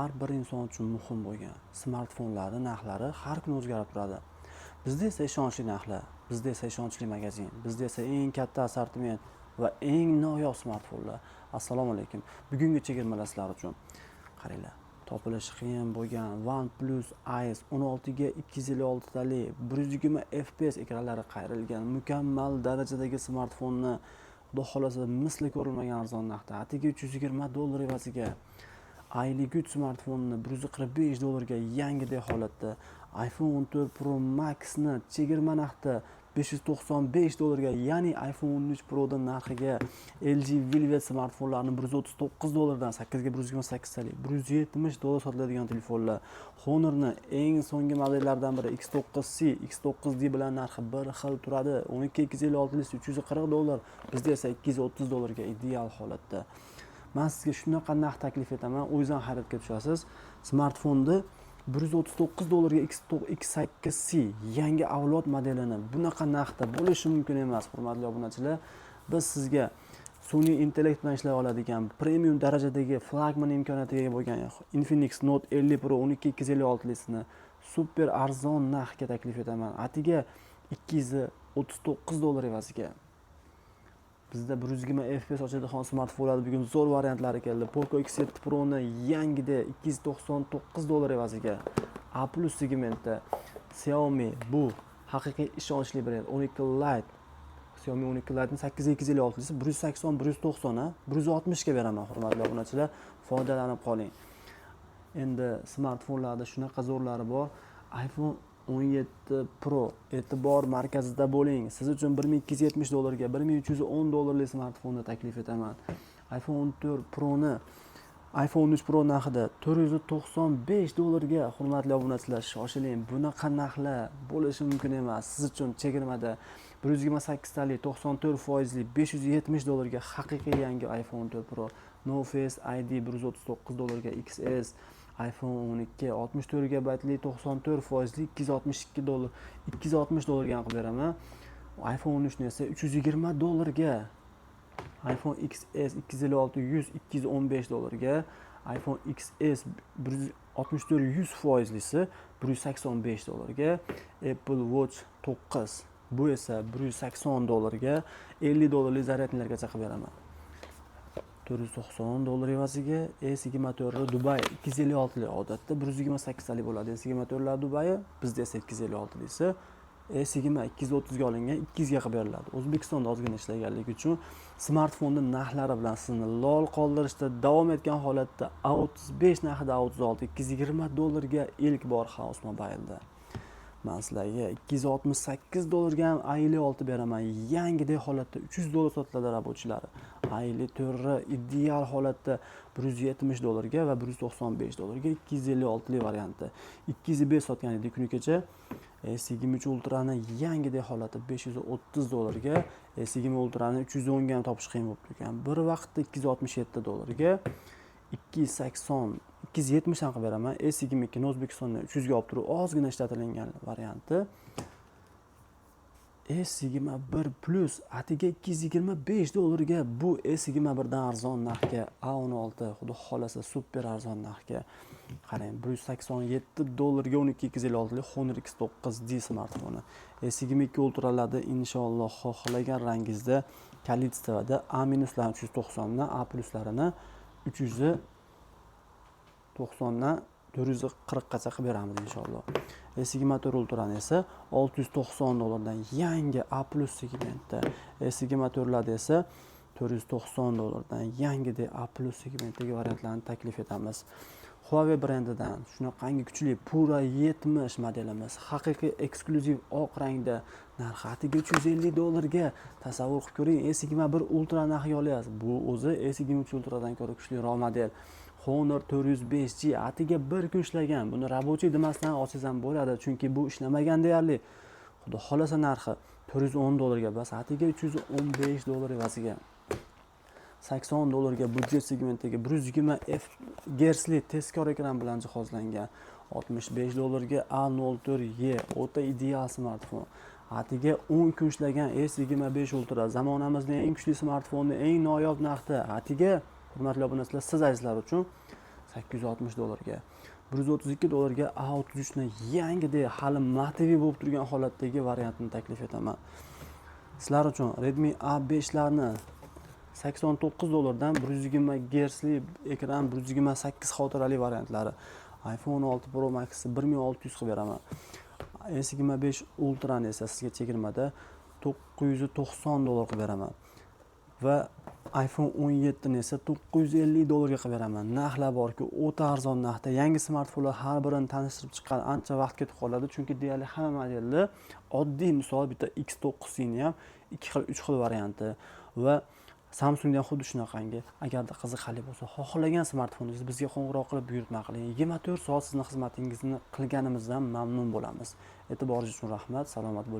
Har bir inson uchun muhim bo'lgan smartfonlarning narxlari har kuni o'zgarib turadi. Bizda esa ishonchli narxlar, bizda esa ishonchli magazin, bizda esa eng katta assortiment va eng noyob smartfonlar. Assalomu alaykum. Bugungi chegirmalar sizlar uchun. Qaranglar, topilishi qiyin bo'lgan OnePlus Ace 16 ga 256 tali 120 fps ekranlari qayrilgan mukammal darajadagi smartfonni xudo xolasa misli ko'rilmagan arzon narxda atigi $320 evaziga aylik smartfonni $145 yangidek holatda iPhone 14 Pro Max ni chegirma narxda $595 ya'ni iPhone 13 Pro da narxiga LG Velvet smartfonlarini $139 dan 8 ga 128 talik $170 sotiladigan telefonlar, Honor'ni eng so'nggi modellaridan biri X9C, X9D bilan narxi bir xil turadi. 12256 $340, bizda esa $230 ga ideal holatda. Men sizga shunaqa narx taklif etaman, o'zingizdan hayratga tushasiz. Smartfonni $139 ga X8C yangi avlod modelini bunaqa narxda bo'lishi mumkin emas, hurmatli obunachilar. Biz sizga sun'iy intellekt bilan ishlay oladigan premium darajadagi flagman imkoniyatiga ega bo'lgan Infinix Note 50 Pro 12256 ni super arzon narxga taklif etaman. Atiga $239 evaziga. Bizda 120 fps ochadigan smartfonlar bugun zo'r variantlari keldi. Poco X7 Pro ni yangida $299 evaziga. A+ segmentda Xiaomi bu haqiqiy ishonchli brend 12 Lite. Xiaomi 12 Lite ni 8 ga 256 180 190 160 ga beraman, hurmatli obunachilar. Foydalanib qoling. Endi smartfonlarda shunaqa zo'rlari bor. iPhone 17 Pro e'tibor markazida bo'ling. Siz uchun $1270 ga $1310 smartfonni taklif etaman. iPhone 14 Pro ni iPhone 13 Pro narxida $495 ga, hurmatli obunachilar, shoshiling. Bunaqa narxlar bo'lishi mumkin emas. Siz uchun chegirmada 128 tali 94% $570 ga haqiqiy yangi iPhone 14 Pro, No Face ID $139 ga XS, iPhone 12 64 GB 94% $260 ga qilib beraman. iPhone 13 ni esa $320 ga, iPhone XS 256 $215 ga, iPhone XS 64 100%lisi $185 ga, Apple Watch 9 bu esa $180 ga, $50 zaryadnilargacha qilib beraman. $490 evaziga E24 Dubai 256 odatda 128 talik bo'ladi. E24 Dubai, bizda esa 256 desa, E20 230 ga olingan 200 ga qilib beriladi. O'zbekistonda ozgina ishlaganligi uchun smartfonning narxlari bilan sizni lol qoldirishda davom etgan holatda A35 narxida A36 $220 ga ilk bor House Mobile'da. Men sizlarga $268 ga ham A56 beraman. Yangidek holatda $300 sotiladi rabochilari. A54 ideal holatda $170 ga va $195 ga 256 varianti. 205 sotgan edik kuni kecha. S23 Ultra ni yangidek holatda $530 ga, S20 Ultra ni 310 ga ham topish qiyin bo'lib turgan. Bir vaqtda $267 ga 280 270 dan qilib beraman. S22 ni O'zbekistonda 300 ga olib turib, ozgina ishlatilgan varianti. S21 Plus atiga $225 ga, bu S21 dan arzon narxga, A16 xudo xolasa super arzon narxga. Qarang, $187 ga 12256 Honor X9D smartfoni. S22 Ultralarda inshaalloh xohlagan rangingizda kolичествоda A- 390 dan A+larini 390 dan 440 gacha qilib beramiz inshaalloh. S24 Ultra esa $690 dan yangi A+ segmentda, S24larda esa $490 dan yangidek A+ segmentdagi variantlarni taklif etamiz. Huawei brendidan shunaqangi kuchli Pura 70 modelimiz haqiqiy eksklyuziv oq rangda narxi atiga $350 ga. Tasavvur qilib ko'ring, S21 Ultra narxiga olyapsiz. Bu o'zi S23 Ultradan ko'ra kuchliroq model. Honor 405G atiga bir kun ishlagan. Buni rabochiy demasdan olsangiz ham bo'ladi, chunki bu ishlamagan deyarli. Xudo xolasa narxi $410 ga, bas atiga $315 evaziga. $80 ga budjet segmentdagi 120 Hz tezkor ekran bilan jihozlangan. $65 ga A04Y o'ta ideal smartfon. Atiga 10 kun ishlagan S25 Ultra zamonamizning eng kuchli smartfoni eng noyob narxda. Atiga, hurmatli obunachilar, siz azizlar uchun $860. $132 A33 ni yangidek hali motiviy bo'lib turgan holatdagi variantini taklif etaman. Sizlar uchun Redmi A5 larni $89 dan 120 Hzli ekran, 128 xotirali variantlari, iPhone 6 Pro Max 1600 qilib beraman. S25 Ultra ni esa sizga chegirmada $990 qilib beraman. Va iPhone 17 ni esa $950 ga qilib beraman. Narxlar borki, o'ta arzon narxda. Yangi smartfonlar har birini tanishtirib chiqqan ancha vaqt ketib qoladi, chunki deyarli hamma modellar oddiy, misol bitta X9 ni ham 2 xil, 3 xil varianti va Samsung ham xuddi shunaqangi. Agarda qiziqarli bo'lsa, xohlagan smartfoningizni bizga qo'ng'iroq qilib buyurtma qiling. 24 soat sizning xizmatingizni qilganimizdan mamnun bo'lamiz. E'tiboringiz uchun rahmat. Salomat bo'ling.